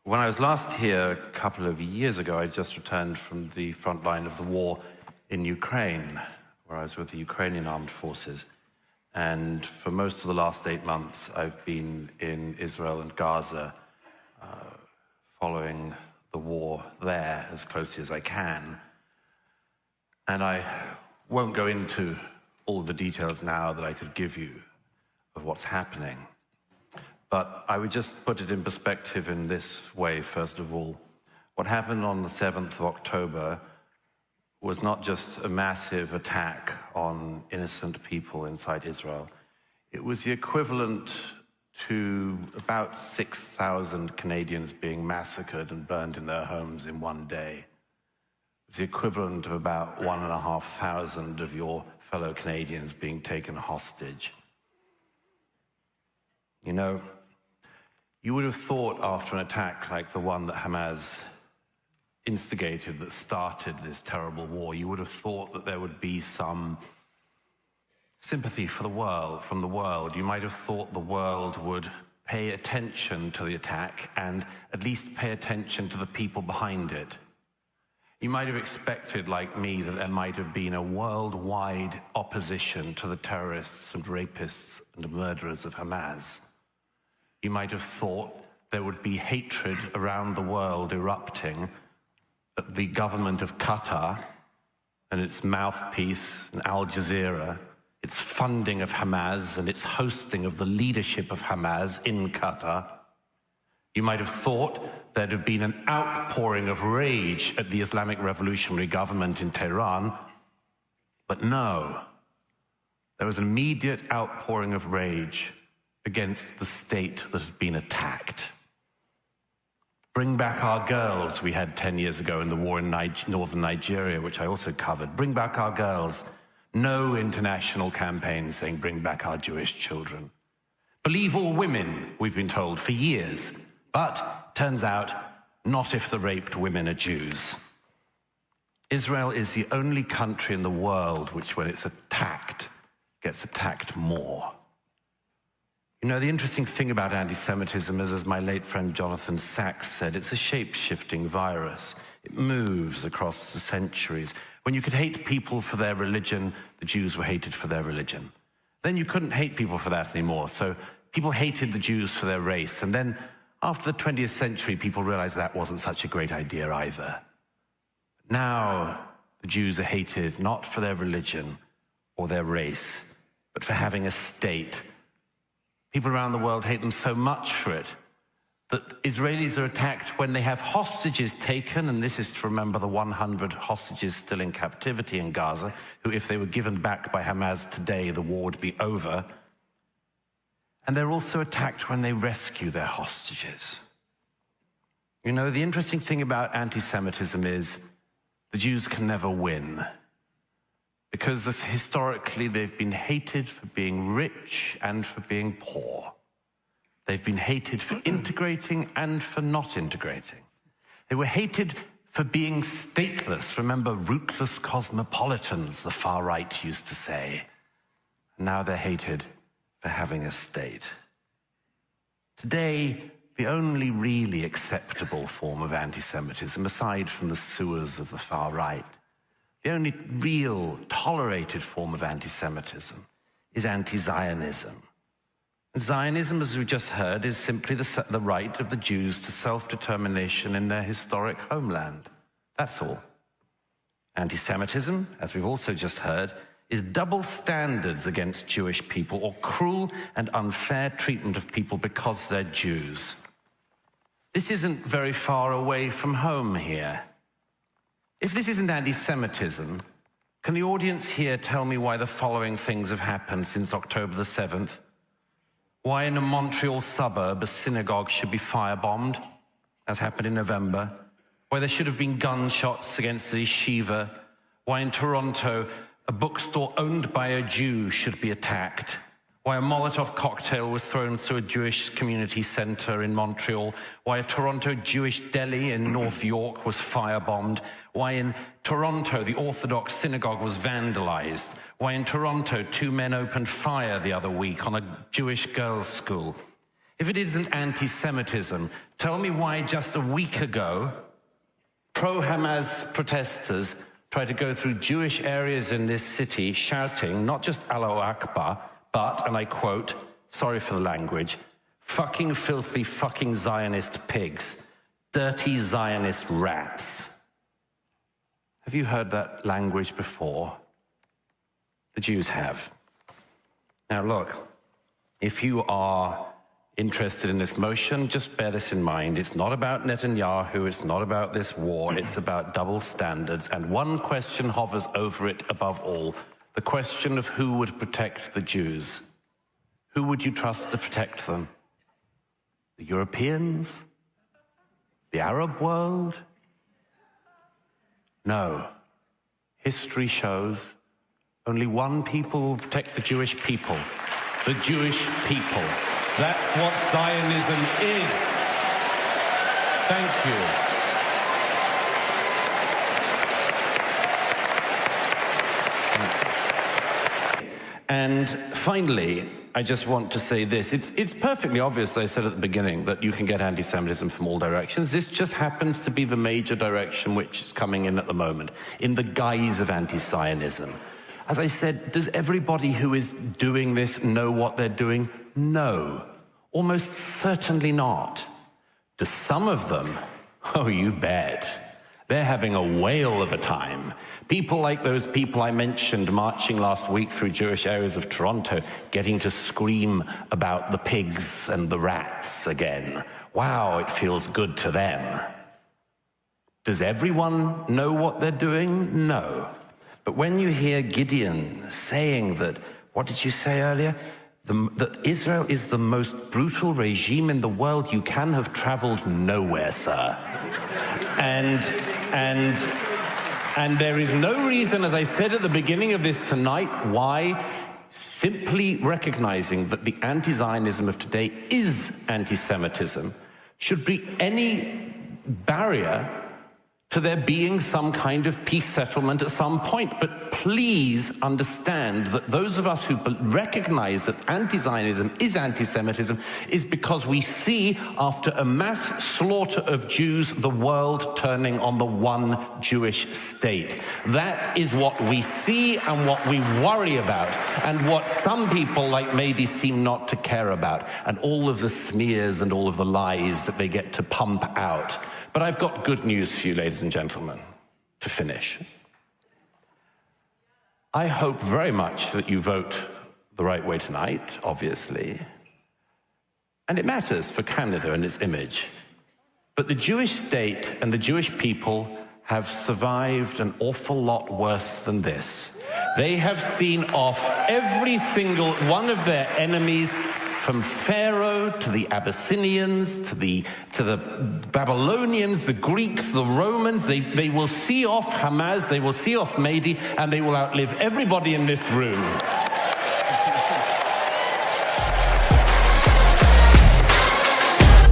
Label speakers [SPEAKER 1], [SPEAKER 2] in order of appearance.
[SPEAKER 1] When I was last here a couple of years ago, I just returned from the front line of the war in Ukraine, where I was with the Ukrainian armed forces. And for most of the last 8 months, I've been in Israel and Gaza, following the war there as closely as I can. And I won't go into all the details now that I could give you of what's happening. But I would just put it in perspective in this way, first of all. What happened on the 7th of October was not just a massive attack on innocent people inside Israel. It was the equivalent to about 6,000 Canadians being massacred and burned in their homes in one day. It was the equivalent of about 1,500 of your fellow Canadians being taken hostage. You know, you would have thought after an attack like the one that Hamas instigated, that started this terrible war, you would have thought that there would be some sympathy for the world, from the world. You might have thought the world would pay attention to the attack and at least pay attention to the people behind it. You might have expected, like me, that there might have been a worldwide opposition to the terrorists and rapists and murderers of Hamas. You might have thought there would be hatred around the world erupting, that the government of Qatar and its mouthpiece, Al Jazeera, its funding of Hamas and its hosting of the leadership of Hamas in Qatar. You might have thought there'd have been an outpouring of rage at the Islamic Revolutionary Government in Tehran, but no. There was an immediate outpouring of rage against the state that had been attacked. Bring back our girls, we had 10 years ago in the war in northern Nigeria, which I also covered. Bring back our girls. No international campaign saying bring back our Jewish children. Believe all women, we've been told for years. But turns out, not if the raped women are Jews. Israel is the only country in the world which, when it's attacked, gets attacked more. You know, the interesting thing about anti-Semitism is, as my late friend Jonathan Sachs said, it's a shape-shifting virus. It moves across the centuries. When you could hate people for their religion, the Jews were hated for their religion. Then you couldn't hate people for that anymore, so people hated the Jews for their race. And then after the 20th century, people realized that wasn't such a great idea either. Now, the Jews are hated not for their religion or their race, but for having a state. People around the world hate them so much for it that Israelis are attacked when they have hostages taken, and this is to remember the 100 hostages still in captivity in Gaza, who, if they were given back by Hamas today, the war would be over. And they're also attacked when they rescue their hostages. You know, the interesting thing about anti-Semitism is the Jews can never win, because historically they've been hated for being rich and for being poor. They've been hated for integrating and for not integrating. They were hated for being stateless. Remember, rootless cosmopolitans, the far right used to say. And now they're hated for having a state. Today, the only really acceptable form of anti-Semitism, aside from the sewers of the far right, the only real tolerated form of anti-Semitism is anti-Zionism. And Zionism, as we just heard, is simply the right of the Jews to self-determination in their historic homeland. That's all. Anti-Semitism, as we've also just heard, is double standards against Jewish people, or cruel and unfair treatment of people because they're Jews. This isn't very far away from home here. If this isn't anti-Semitism, can the audience here tell me why the following things have happened since October the 7th? Why in a Montreal suburb a synagogue should be firebombed, as happened in November? Why there should have been gunshots against the yeshiva? Why in Toronto a bookstore owned by a Jew should be attacked? Why a Molotov cocktail was thrown through a Jewish community center in Montreal? Why a Toronto Jewish deli in North York was firebombed? Why in Toronto the Orthodox synagogue was vandalized? Why in Toronto 2 men opened fire the other week on a Jewish girls' school? if it isn't anti-Semitism, tell me why just a week ago, pro-Hamas protesters tried to go through Jewish areas in this city shouting, not just Allahu Akbar, but, and I quote, sorry for the language, fucking filthy fucking Zionist pigs, dirty Zionist rats. Have you heard that language before? The Jews have. Now look, if you are interested in this motion, just bear this in mind. It's not about Netanyahu, it's not about this war, it's about double standards, and one question hovers over it above all, the question of who would protect the Jews. Who would you trust to protect them? The Europeans? The Arab world? No. History shows only one people will protect the Jewish people. The Jewish people. That's what Zionism is. Thank you. And finally, I just want to say this. It's perfectly obvious, I said at the beginning, that you can get anti-Semitism from all directions. This just happens to be the major direction which is coming in at the moment, in the guise of anti-Zionism. As I said, does everybody who is doing this know what they're doing? No, almost certainly not. Do some of them? Oh, you bet. They're having a whale of a time. People like those people I mentioned marching last week through Jewish areas of Toronto, getting to scream about the pigs and the rats again. Wow, it feels good to them. Does everyone know what they're doing? No. But when you hear Gideon saying that, what did you say earlier? That Israel is the most brutal regime in the world, you can have traveled nowhere, sir. And there is no reason, as I said at the beginning of this tonight, why simply recognizing that the anti-Zionism of today is anti-Semitism should be any barrier to there being some kind of peace settlement at some point. But please understand that those of us who recognize that anti-Zionism is anti-Semitism is because we see, after a mass slaughter of Jews, the world turning on the one Jewish state. That is what we see and what we worry about, and what some people like maybe seem not to care about, and all of the smears and all of the lies that they get to pump out. But I've got good news for you, ladies and gentlemen, to finish. I hope very much that you vote the right way tonight, obviously. And it matters for Canada and its image. But the Jewish state and the Jewish people have survived an awful lot worse than this. They have seen off every single one of their enemies, from Pharaoh to the Abyssinians, to the Babylonians, the Greeks, the Romans. They will see off Hamas, they will see off Mahdi, and they will outlive everybody in this room.